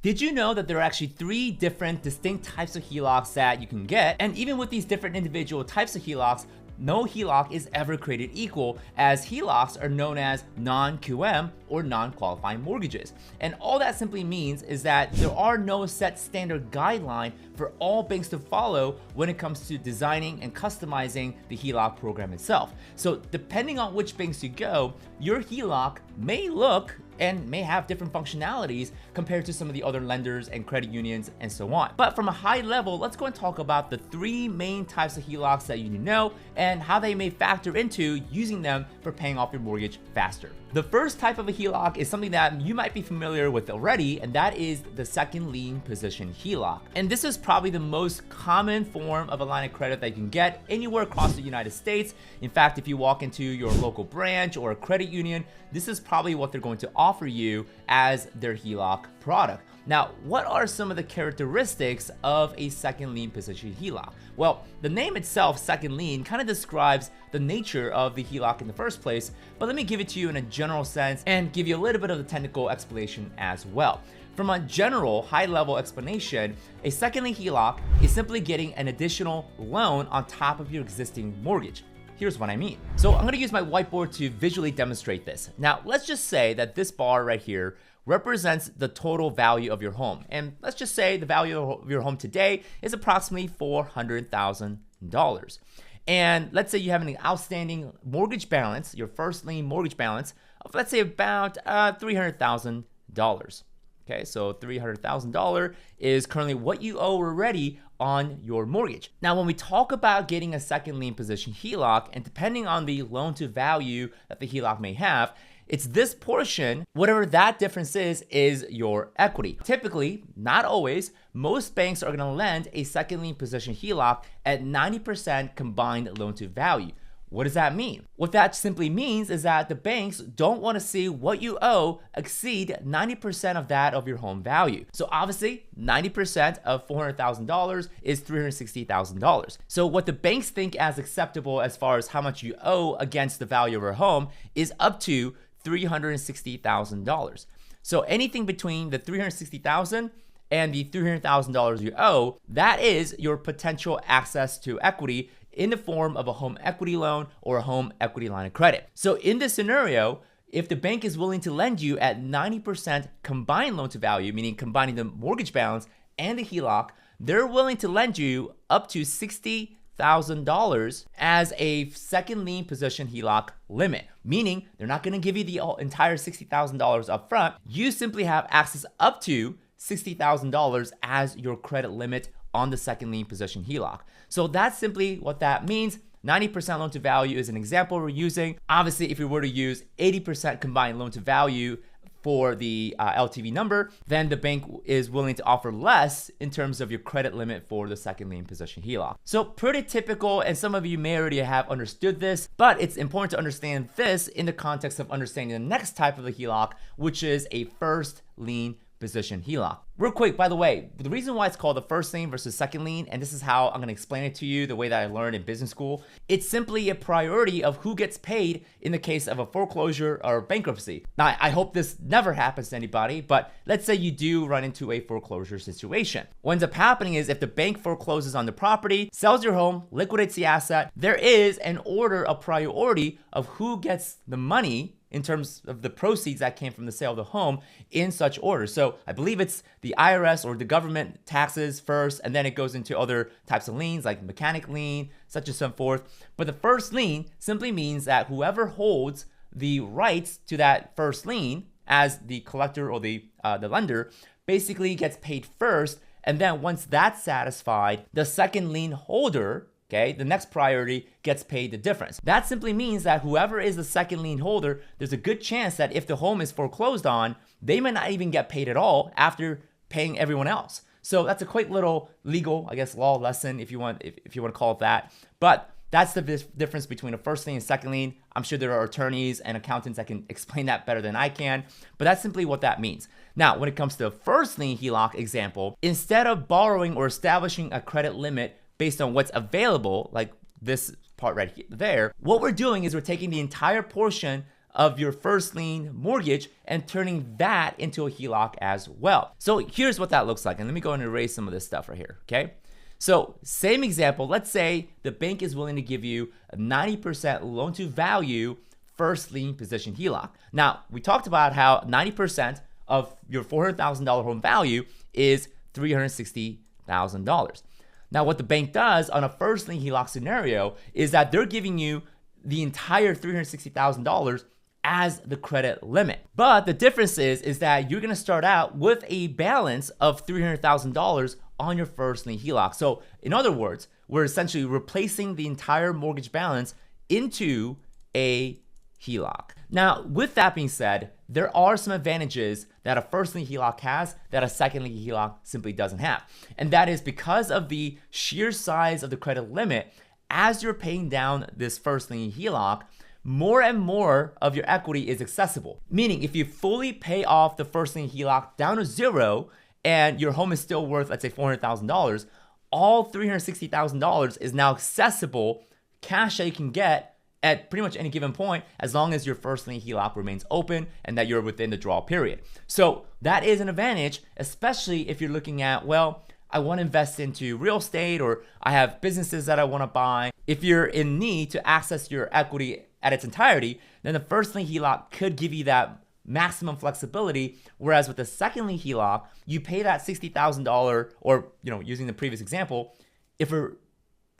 Did you know that there are actually 3 different distinct types of HELOCs that you can get? And even with these different individual types of HELOCs, no HELOC is ever created equal, as HELOCs are known as non-QM or non-qualifying mortgages. And all that simply means is that there are no set standard guideline for all banks to follow when it comes to designing and customizing the HELOC program itself. So depending on which banks you go, your HELOC may look and may have different functionalities compared to some of the other lenders and credit unions and so on. But from a high level, let's go and talk about the 3 main types of HELOCs that you need to know and how they may factor into using them for paying off your mortgage faster. The first type of a HELOC is something that you might be familiar with already, and that is the second lien position HELOC. And this is probably the most common form of a line of credit that you can get anywhere across the United States. In fact, if you walk into your local branch or a credit union, this is probably what they're going to offer you as their HELOC product. Now, what are some of the characteristics of a second lien position HELOC? Well, the name itself, second lien, kind of describes the nature of the HELOC in the first place, but let me give it to you in a general sense and give you a little bit of the technical explanation as well. From a general high-level explanation, a second lien HELOC is simply getting an additional loan on top of your existing mortgage. Here's what I mean. So I'm gonna use my whiteboard to visually demonstrate this. Now, let's just say that this bar right here represents the total value of your home. And let's just say the value of your home today is approximately $400,000. And let's say you have an outstanding mortgage balance, your first lien mortgage balance of, let's say, about $300,000. Okay, so $300,000 is currently what you owe already on your mortgage. Now, when we talk about getting a second lien position HELOC, and depending on the loan to value that the HELOC may have, it's this portion, whatever that difference is your equity. Typically, not always, most banks are gonna lend a second lien position HELOC at 90% combined loan to value. What does that mean? What that simply means is that the banks don't want to see what you owe exceed 90% of that of your home value. So obviously, 90% of $400,000 is $360,000. So what the banks think as acceptable as far as how much you owe against the value of your home is up to $360,000. So anything between the $360,000 and the $300,000 you owe, that is your potential access to equity in the form of a home equity loan or a home equity line of credit. So in this scenario, if the bank is willing to lend you at 90% combined loan to value, meaning combining the mortgage balance and the HELOC, they're willing to lend you up to $60,000 as a second lien position HELOC limit, meaning they're not gonna give you the entire $60,000 up front. You simply have access up to $60,000 as your credit limit on the second lien position HELOC. So that's simply what that means. 90% loan to value is an example we're using. Obviously, if you were to use 80% combined loan to value for the LTV number, then the bank is willing to offer less in terms of your credit limit for the second lien position HELOC. So pretty typical, and some of you may already have understood this, but it's important to understand this in the context of understanding the next type of the HELOC, which is a first lien position HELOC. Real quick, by the way, the reason why it's called the first lien versus second lien, and this is how I'm gonna explain it to you the way that I learned in business school, it's simply a priority of who gets paid in the case of a foreclosure or bankruptcy. Now, I hope this never happens to anybody, but let's say you do run into a foreclosure situation. What ends up happening is if the bank forecloses on the property, sells your home, liquidates the asset, there is an order of priority of who gets the money in terms of the proceeds that came from the sale of the home in such order. So I believe it's the IRS or the government taxes first, and then it goes into other types of liens like mechanic lien, such and so forth. But the first lien simply means that whoever holds the rights to that first lien as the collector or the lender basically gets paid first. And then once that's satisfied, the second lien holder, okay, the next priority gets paid the difference. That simply means that whoever is the second lien holder, there's a good chance that if the home is foreclosed on, they may not even get paid at all after paying everyone else. So that's a quite little legal, I guess, law lesson if you want to call it that. But that's the difference between a first lien and second lien. I'm sure there are attorneys and accountants that can explain that better than I can, but that's simply what that means. Now, when it comes to a first lien HELOC example, instead of borrowing or establishing a credit limit based on what's available, like this part right there, what we're doing is we're taking the entire portion of your first lien mortgage and turning that into a HELOC as well. So here's what that looks like. And let me go and erase some of this stuff right here, okay? So same example, let's say the bank is willing to give you a 90% loan to value first lien position HELOC. Now, we talked about how 90% of your $400,000 home value is $360,000. Now, what the bank does on a first lien HELOC scenario is that they're giving you the entire $360,000 as the credit limit. But the difference is that you're gonna start out with a balance of $300,000 on your first lien HELOC. So in other words, we're essentially replacing the entire mortgage balance into a HELOC. Now, with that being said, there are some advantages that a first lien HELOC has that a second lien HELOC simply doesn't have. And that is because of the sheer size of the credit limit, as you're paying down this first lien HELOC, more and more of your equity is accessible. Meaning if you fully pay off the first lien HELOC down to zero and your home is still worth, let's say $400,000, all $360,000 is now accessible cash that you can get at pretty much any given point, as long as your first lien HELOC remains open and that you're within the draw period. So that is an advantage, especially if you're looking at, well, I want to invest into real estate, or I have businesses that I want to buy. If you're in need to access your equity at its entirety, then the first lien HELOC could give you that maximum flexibility. Whereas with the second lien HELOC, you pay that $60,000, or using the previous example, if we're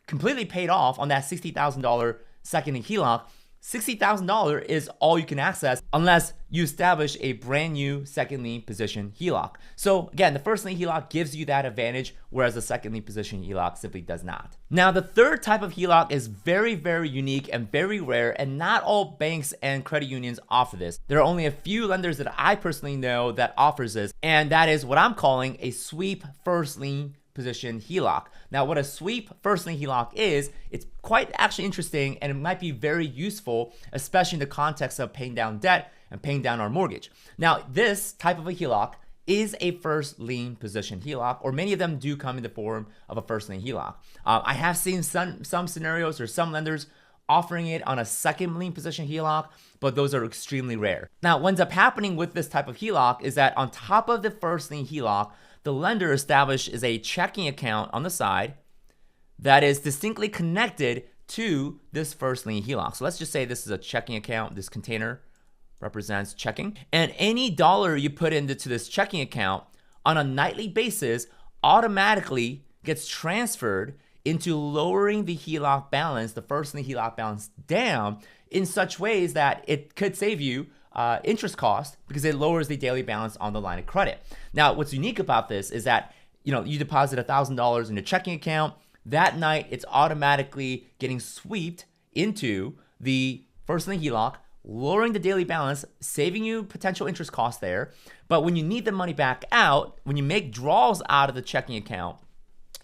completely paid off on that $60,000 second lien HELOC, $60,000 is all you can access unless you establish a brand new second lien position HELOC. So again, the first lien HELOC gives you that advantage, whereas the second lien position HELOC simply does not. Now, the third type of HELOC is very, very unique and very rare, and not all banks and credit unions offer this. There are only a few lenders that I personally know that offers this, and that is what I'm calling a sweep first lien position HELOC. Now, what a sweep first lien HELOC is, it's quite actually interesting, and it might be very useful, especially in the context of paying down debt and paying down our mortgage. Now, this type of a HELOC is a first lien position HELOC, or many of them do come in the form of a first lien HELOC. I have seen some scenarios or some lenders offering it on a second lien position HELOC, but those are extremely rare. Now, what ends up happening with this type of HELOC is that on top of the first lien HELOC, the lender establishes a checking account on the side that is distinctly connected to this first lien HELOC. So let's just say this is a checking account. This container represents checking. And any dollar you put into this checking account on a nightly basis automatically gets transferred into lowering the HELOC balance, the first lien HELOC balance, down in such ways that it could save you interest cost, because it lowers the daily balance on the line of credit. Now, what's unique about this is that you deposit $1,000 in your checking account. That night, it's automatically getting swept into the first lien HELOC, lowering the daily balance, saving you potential interest costs there. But when you need the money back out, when you make draws out of the checking account,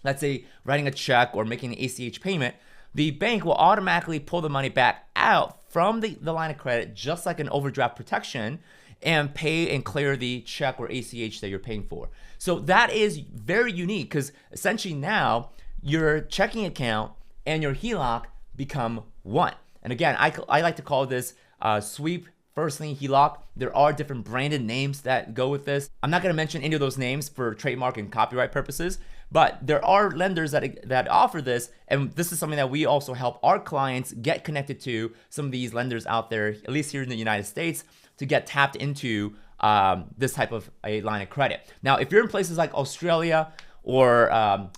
let's say writing a check or making an ACH payment, the bank will automatically pull the money back out from the line of credit, just like an overdraft protection, and pay and clear the check or ACH that you're paying for. So that is very unique, because essentially now your checking account and your HELOC become one. And again, I like to call this sweep first lien HELOC. There are different branded names that go with this. I'm not going to mention any of those names for trademark and copyright purposes, but there are lenders that offer this, and this is something that we also help our clients get connected to, some of these lenders out there, at least here in the United States, to get tapped into this type of a line of credit. Now, if you're in places like Australia or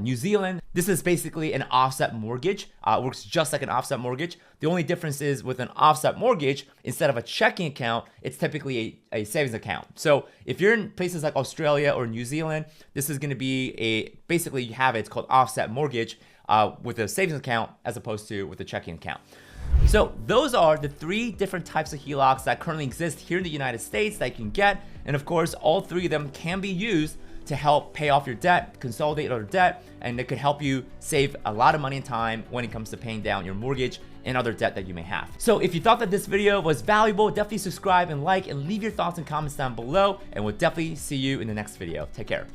New Zealand, this is basically an offset mortgage. It works just like an offset mortgage. The only difference is with an offset mortgage, instead of a checking account, it's typically a savings account. So if you're in places like Australia or New Zealand, this is going to be basically you have it, it's called offset mortgage with a savings account as opposed to with a checking account. So those are the three different types of HELOCs that currently exist here in the United States that you can get. And of course, all three of them can be used to help pay off your debt, consolidate other debt, and it could help you save a lot of money and time when it comes to paying down your mortgage and other debt that you may have. So if you thought that this video was valuable, definitely subscribe and like and leave your thoughts and comments down below, and we'll definitely see you in the next video. Take care.